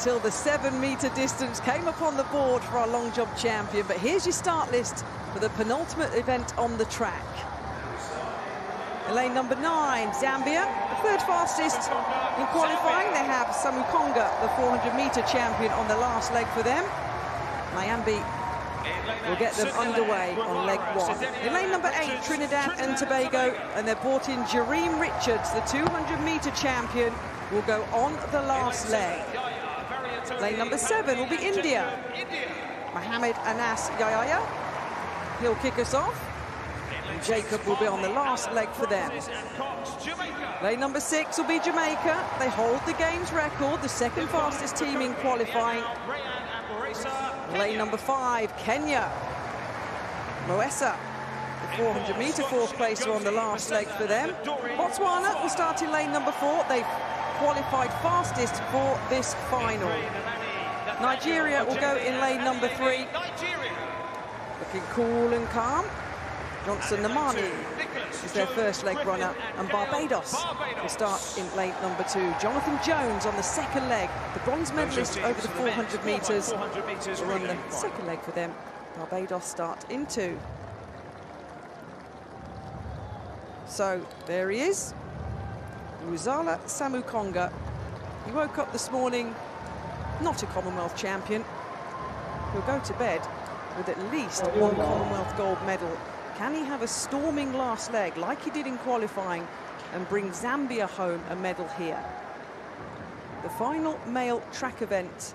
until the 7-meter distance came upon the board for our long jump champion. But here's your start list for the penultimate event on the track. In lane number 9, Zambia, the third fastest in qualifying. They have Samukonga, the 400-meter champion, on the last leg for them. Nyambe will get them underway on leg 1. In lane number 8, Trinidad and Tobago, and they're brought in Jareem Richards, the 200-meter champion, will go on the last leg. Lane number 7 will be India. Mohammed Anas Yahya, he'll kick us off. And Jacob will be on the last leg for them. Lane number 6 will be Jamaica. They hold the games record, the second fastest team in qualifying. Lane number 5, Kenya. Moesa, the 400-meter fourth placer, on the last leg for them. Botswana will start in lane number 4. They've qualified fastest for this final. Nigeria will go in lane number 3. Looking cool and calm. Johnson Namani is their first leg runner, and Barbados will start in lane number 2. Jonathan Jones on the second leg, the bronze medalist over the 400 metres, will run the second leg for them. Barbados start in 2. So there he is, Muzala Samukonga. He woke up this morning not a Commonwealth champion. He'll go to bed with at least 1 Commonwealth gold medal. Can he have a storming last leg like he did in qualifying and bring Zambia home a medal here? The final male track event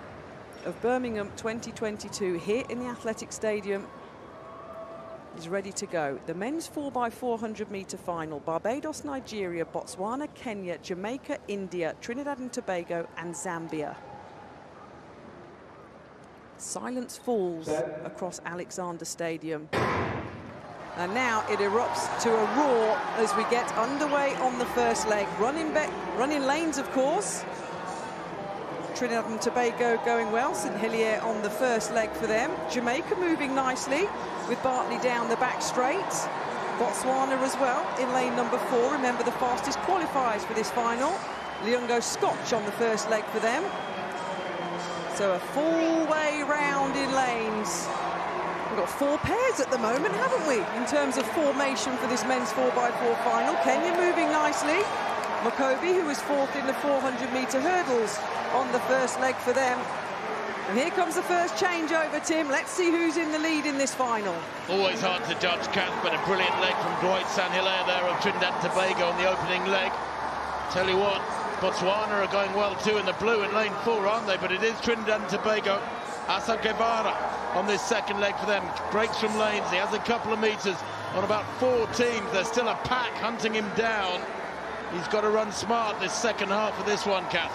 of Birmingham 2022 here in the Athletic Stadium is ready to go. The men's 4x400-meter final: Barbados, Nigeria, Botswana, Kenya, Jamaica, India, Trinidad and Tobago and Zambia. Silence falls across Alexander Stadium. And now it erupts to a roar as we get underway on the first leg. Running lanes, of course. Trinidad and Tobago going well. St Helier on the first leg for them. Jamaica moving nicely with Bartley down the back straight. Botswana as well in lane number 4. Remember, the fastest qualifiers for this final. Leongo Scotch on the first leg for them. So a full way round in lanes. We've got 4 pairs at the moment, haven't we, in terms of formation for this men's 4x4 final. Kenya moving nicely. Makobi, who was 4th in the 400-meter hurdles, on the first leg for them. And here comes the first changeover, Tim. Let's see who's in the lead in this final. Always hard to judge, Kath, but a brilliant leg from Dwight St Hilaire there of Trinidad and Tobago on the opening leg. Tell you what, Botswana are going well too in the blue in lane 4, aren't they? But it is Trinidad and Tobago. Asa Guevara on this second leg for them. Breaks from lanes. He has a couple of meters on about 4 teams. There's still a pack hunting him down. He's got to run smart this second half of this one, Kath.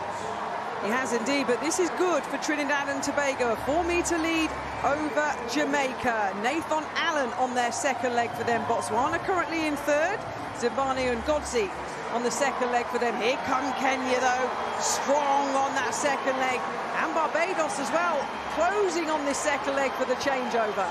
He has indeed, but this is good for Trinidad and Tobago. A 4-meter lead over Jamaica. Nathan Allen on their second leg for them. Botswana currently in 3rd. Zimbani and Godzi on the second leg for them. Here come Kenya, though, strong on that second leg. And Barbados as well, closing on this second leg for the changeover.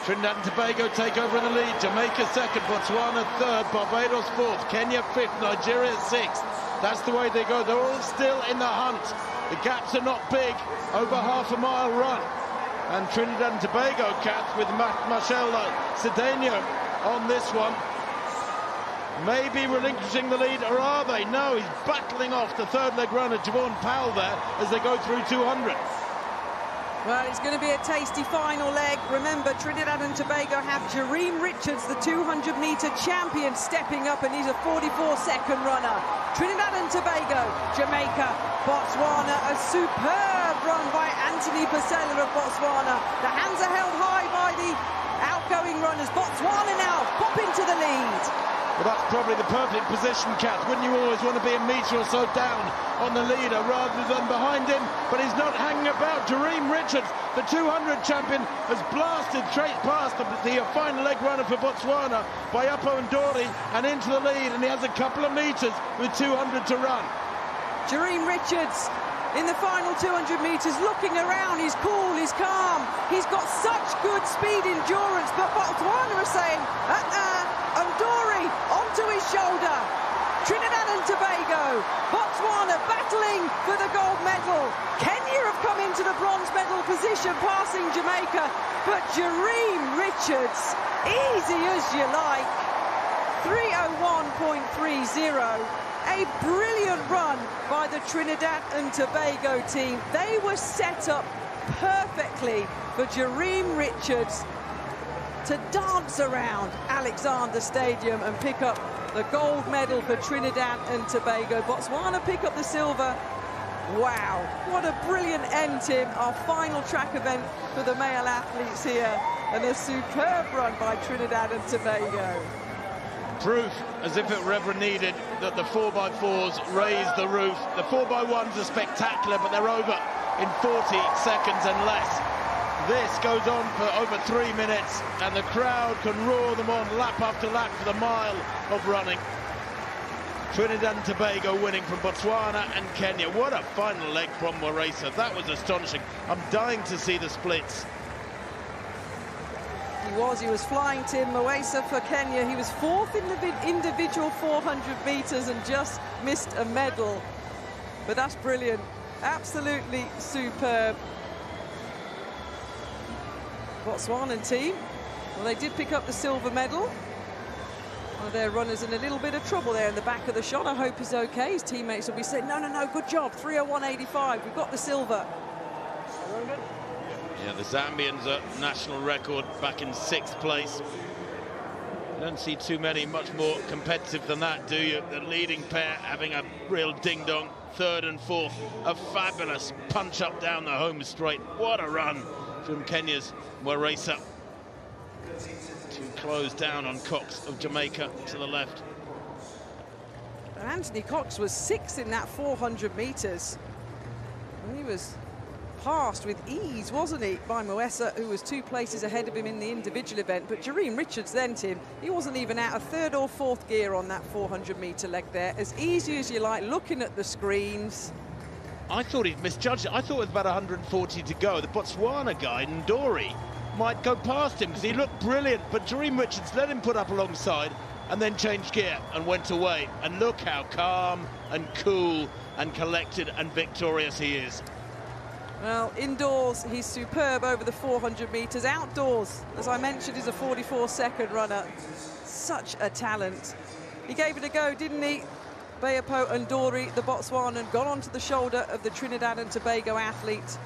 Trinidad and Tobago take over in the lead. Jamaica 2nd, Botswana 3rd, Barbados 4th, Kenya 5th, Nigeria 6th. That's the way they go. They're all still in the hunt. The gaps are not big, over half-a-mile run. And Trinidad and Tobago, Kath, with Marcel Cedeno on this one. Maybe relinquishing the lead, or are they? No, he's battling off the 3rd leg runner, Javon Powell, there as they go through 200. Well, it's going to be a tasty final leg. Remember, Trinidad and Tobago have Jareem Richards, the 200-meter champion, stepping up, and he's a 44-second runner. Trinidad and Tobago, Jamaica, Botswana, a superb run by Anthony Pasella of Botswana. The hands are held high by the outgoing runners. Botswana now pop into the lead. Well, that's probably the perfect position, Kath. Wouldn't you always want to be a metre or so down on the leader rather than behind him? But he's not hanging about. Jareem Richards, the 200 champion, has blasted straight past the final leg runner for Botswana by Uppo Ndori and into the lead, and he has a couple of metres with 200 to run. Jareem Richards in the final 200 metres, looking around, he's cool, he's calm, he's got such good speed endurance, but Botswana are saying, Ndori onto his shoulder. Trinidad and Tobago, Botswana battling for the gold medal. Kenya have come into the bronze medal position, passing Jamaica, but Jareem Richards, easy as you like, 3:01.30. A brilliant run by the Trinidad and Tobago team. They were set up perfectly for Jareem Richards to dance around Alexander Stadium and pick up the gold medal for Trinidad and Tobago. Botswana pick up the silver. Wow, what a brilliant end, Tim. Our final track event for the male athletes here, and a superb run by Trinidad and Tobago. Proof, as if it were ever needed, that the 4x4s raise the roof. The 4x1s are spectacular, but they're over in 40 seconds and less. This goes on for over 3 minutes, and the crowd can roar them on lap after lap for the mile of running. Trinidad and Tobago winning from Botswana and Kenya. What a final leg from Muresa. That was astonishing. I'm dying to see the splits. He was flying, Tim. Muresa for Kenya. He was fourth in the individual 400 meters and just missed a medal. But that's brilliant. Absolutely superb. Botswana team, well, they did pick up the silver medal. One of their runners in a little bit of trouble there in the back of the shot. I hope he's okay. His teammates will be saying, no, good job, 3:01.85, we've got the silver. Yeah, the Zambians are national record back in 6th place. You don't see too many much more competitive than that, do you? The leading pair having a real ding-dong, 3rd and 4th. A fabulous punch up down the home straight. What a run from Kenya's Muresa to close down on Cox of Jamaica to the left. Anthony Cox was 6th in that 400 meters. And he was passed with ease, wasn't he, by Muresa, who was 2 places ahead of him in the individual event. But Jareem Richards then, Tim, he wasn't even out of 3rd or 4th gear on that 400-meter leg there. As easy as you like, looking at the screens. I thought he'd misjudged it. I thought with about 140 to go, the Botswana guy, Ndori, might go past him because he looked brilliant. But Jareem Richards let him put up alongside and then changed gear and went away. And look how calm and cool and collected and victorious he is. Well, indoors, he's superb over the 400 meters. Outdoors, as I mentioned, he's a 44-second runner. Such a talent. He gave it a go, didn't he? Beapo Ndori, the Botswanan, got onto the shoulder of the Trinidad and Tobago athlete,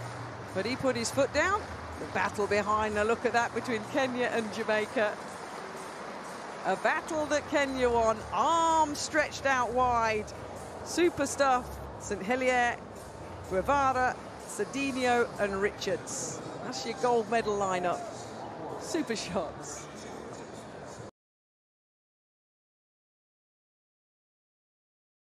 but he put his foot down. The battle behind, now look at that, between Kenya and Jamaica. A battle that Kenya won, arms stretched out wide. Super stuff, St. Hilaire, Guevara, Cedinho and Richards. That's your gold medal lineup. Super shots.